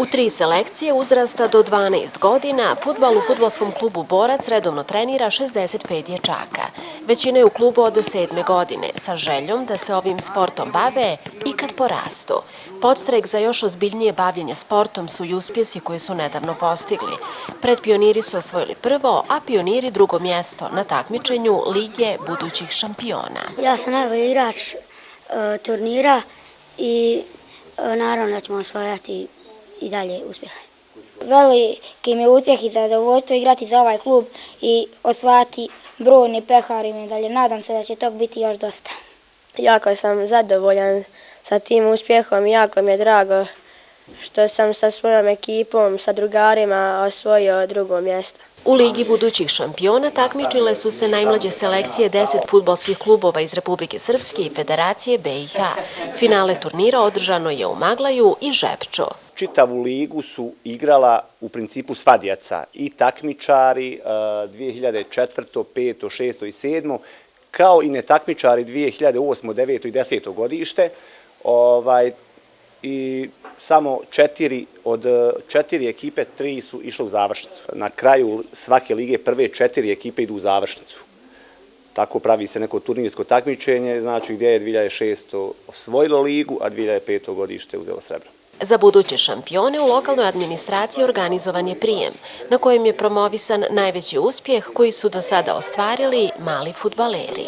U 3 selekcije uzrasta do 12 godina fudbal u fudbalskom klubu Borac redovno trenira 65 dječaka. Većina je u klubu od 7. godine sa željom da se ovim sportom bave i kad porastu. Podstrek za još ozbiljnije bavljenje sportom su i uspjesi koje su nedavno postigli. Predpioniri su osvojili prvo, a pioniri drugo mjesto na takmičenju Lige budućih šampiona. Ja sam najbolji igrač turnira i naravno da ćemo osvojati i dalje uspjeha. Veliki mi je uspjeh i zadovoljstvo igrati za ovaj klub i osvajati brojne pehare i medalje. Nadam se da će tog biti još dosta. Jako sam zadovoljan sa tim uspjehom i jako mi je drago što sam sa svojom ekipom, sa drugarima osvojio drugo mjesto. U Ligi budućih šampiona takmičile su se najmlađe selekcije 10 fudbalskih klubova iz Republike Srpske i Federacije BiH. Finale turnira održano je u Maglaju i Žepču. Čitavu ligu su igrala u principu sva djeca, i takmičari 2004., 5., 6. i 7., kao i netakmičari 2008., 9. i 10. godište. I samo od 4 ekipe 3 su išle u završnicu. Na kraju svake lige prve 4 ekipe idu u završnicu. Tako pravi se neko turnirsko takmičenje, znači gdje je 2006. osvojilo ligu, a 2005. godište uzelo srebro. Za buduće šampione u lokalnoj administraciji organizovan je prijem, na kojem je promovisan najveći uspjeh koji su do sada ostvarili mali fudbaleri.